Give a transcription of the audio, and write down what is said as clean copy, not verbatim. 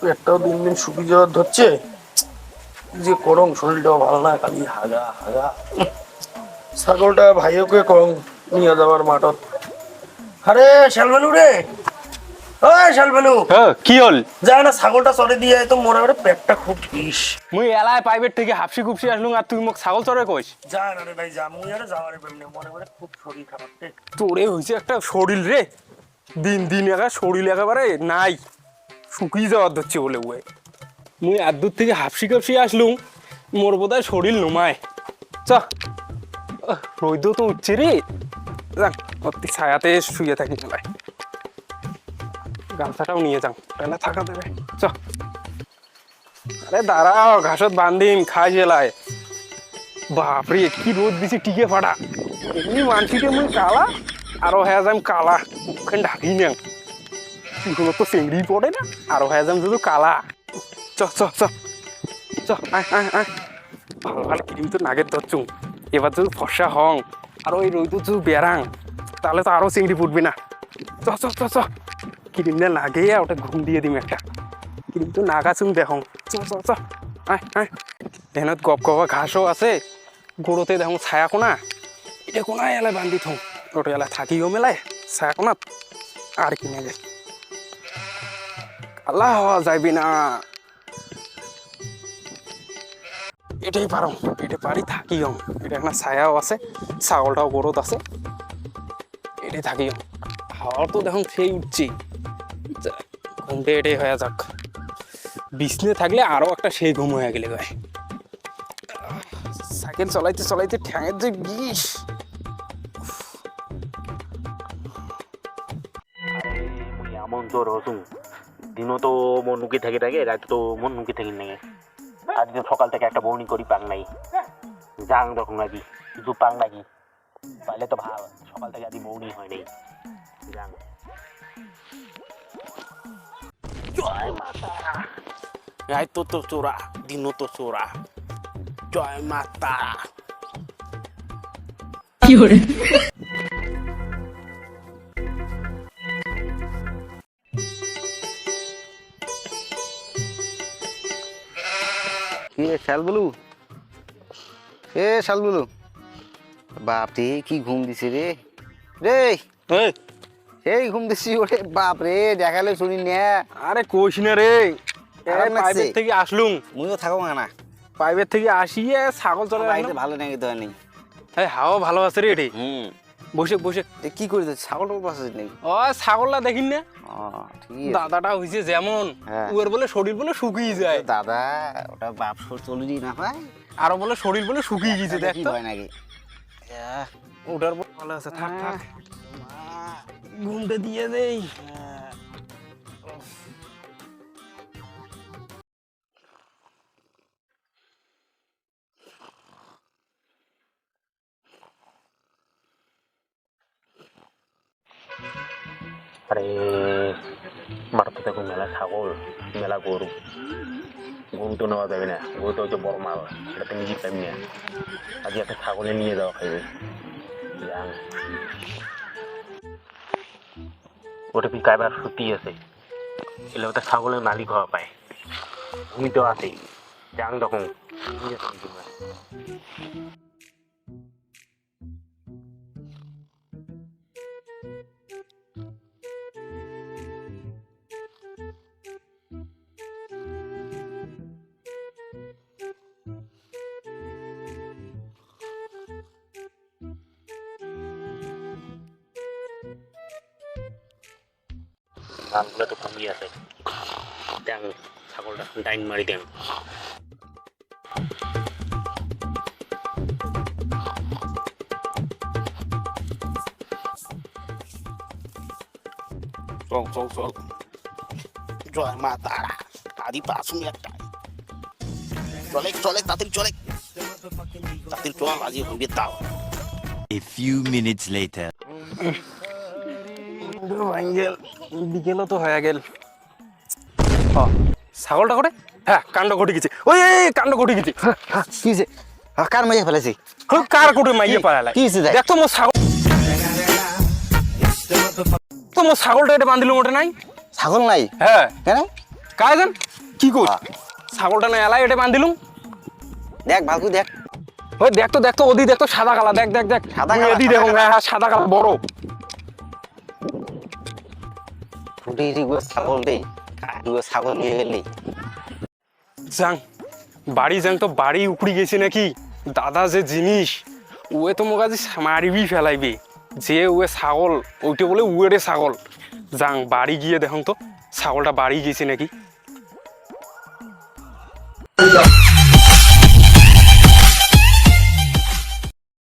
পেটটাও দিন দিন শুকিয়ে যাওয়ার ধরছে। কি যে করম, শরীরটাও ভালো না, খালি হাগা হাগা। ছাগলটা ভাইওকে কম নিয়ে যাওয়ার মাঠত। আরে শালবালু রে, ওই শালবালু, হ্যাঁ কি হল? যায় না ছাগলটা চড়ে দিয়ে তো মনে করে পেটটা খুব বিষ। মুই এলাই প্রাইভেট থেকে হাফসি কুপসি আসলুম আর তুই মোক ছাগল চড়ে কইস? যায় না রে ভাই, যা মুই আরে যাওয়ারে পেমনে মনে করে খুব শরীর খারাপ রে। তোরে হয়েছে একটা শরীর রে, দিন দিন শরীর একেবারে নাই, শুকিয়ে যাওয়ার ধরছে বলে ওয়ে। মুই আর দূর থেকে হাফসি কাপসি আসলুম, মোর বোধহয় শরীর নুমায়। চ রোদ তো উঠছে রে, যাক অতি ছায়াতে শুয়ে থাকি মেলায়। গামছাটাও নিয়ে যাও, তাহলে থাকা দেবে। চ আরে দাঁড়াও, ঘাসত বান্ধিম খাই জেলায়। বাপরে কি রোদ দিছে, টিকে ফাটা। এমনি মানসিকে মুই কালা, আরো হ্যাঁ যাম কালা, মুখখান ঢাকি না, এগুলো তো চিংড়ি পড়ে না, আরো হ্যাঁ যাম শুধু কালা। চ চ চ চ আয় আয় আয়, ভালো ভালো ক্রিম তো নাগের ধরছুম। এবার যদি ফর্সা হং আর ওই রোদ যদি বেড়াং, তাহলে তো আরো চিংড়ি ফুটবে না। চ চ চ চ ক্রিমটা লাগে, ওটা ঘুম দিয়ে দিম একটা। ক্রিম তো নাগাছুম দেখং। চ চ চ আয় আয়, এখানে গপ গপা ঘাসও আছে, গোড়োতে দেখো ছায়া কোনা, এটা কোনায় এলায় বান্ধি থো, ওটা এলায় থাকিও মেলায় ছায়া কোনাত। আর কি নেবে, কালা হওয়া যাইবি না, এটাই পারো, এটা পারি থাকিও। এটা একটা ছায়াও আছে, ছাগলটাও গরত আছে, এটাই থাকিও। হাওয়া তো দেখুন সেই উঠছে, ঘুমটে এটাই হয়ে যাক। বিছনে থাকলে আরো একটা সেই ঘুম হয়ে গেলে গায়ে। সাইকেল চলাইতে চলাইতে ঠ্যাঙের যে বিষ। এমন জ্বর হসুন, দিনও তো মন নুকি থাকি থাকে, রাতে তো মন নুকি থাকি নাকি। আজকে সকাল থেকে একটা বর্ণি করি পাং নাই, যাং দেখুন নাকি কিছু পাং নাকি, পাইলে তো ভালো। সকাল থেকে আজ বর্ণি হয় নাই, যাং। জয় মাতা, রাইতো তো চোরা, দিনও তো চোরা। জয় মাতা। কি hore কি রে শালবলু, এ শালবলু, বাপ রে কি ঘুম দিছে রে রে, সেই ঘুম দিছি ওরে বাপ রে, দেখালে শুনি না। আরে কইস না রে, প্রাইভেট থেকে আসলুম। মুইও থাকো না, প্রাইভেট থেকে আসিয়ে ছাগল চলে বাড়িতে ভালো নাকি তো নেই। হ্যাঁ হাওয়া ভালো আছে রে, এটি বসে বসে কি করে ছাগল পাশে নাকি? ও ছাগলটা দেখিন না, ঠিক আছে। দাদাটা হয়েছে যেমন, হ্যাঁ। উয়ের বলে শরীর বলে শুকিয়ে যায়। দাদা ওটা বাপ চলে না পায়, আরো বলে শরীর বলে শুকিয়ে গেছে, দেখ কি তো। হয় নাকি? ওটার বলে ভালো আছে, থাক থাক, ঘুমটা দিয়ে দেই। আরে মাঠে দেখুন মেলা ছাগল, মেলা গরু। গরু তো নেওয়া যাবে না, গরু তো হচ্ছে বড় মাল, সেটা তো নিজে পাইনি না। আজকে একটা ছাগলে নিয়ে যাওয়া খাইবে। ওটা কি কাইবার সত্যি আছে, এলে ওটা ছাগলের মালিক হওয়া পায়, ভূমি তো আছে। যাং দেখুন ধানগুলো তো কমিয়ে আছে। দেখ ছাগলটা ডাইন মারি দেন। চল চল চল, জয় মা তারা, আদি পাশুন একটা। চলে চলে তাড়াতাড়ি চলে, তাড়াতাড়ি চল, আজই হইবে তাও। A few minutes later. বিকেলও তো হয়ে গেল। ছাগলটা করে, হ্যাঁ কাণ্ড ঘটে গেছে, ওই কাণ্ড ঘটে গেছে। কি যে কার মাইয়া ফেলেছি? কার কোটে মাইয়ে পালালাই, কি হইছে? দেখ তো মোর ছাগল, তো মোর ছাগলটা এটা বান্ধিল মোটে নাই। ছাগল নাই হ্যাঁ কেন? কায় জান, কি কর হ্যাঁ। ছাগলটা না এলাই এটা বান্ধিলুম। দেখ ভালকু দেখ। ওই দেখ তো ওদি দেখ তো সাদা কালা, দেখ সাদা তুই কালা, এদি সাদা দেখো, কালা। হ্যাঁ সাদা কালা বড়। ফুটি ছাগল রে, ছাগল নিয়ে গেলি। যাং বাড়ি যাং তো বাড়ি উখড়ি গেছে নাকি। দাদা যে জিনিস ওয়ে তো মোক আজি মারিবি ফেলাইবে। যে ওয়ে ছাগল ওইটা বলে উয়েরে ছাগল। যাং বাড়ি গিয়ে দেখুন তো ছাগলটা বাড়ি গেছে নাকি।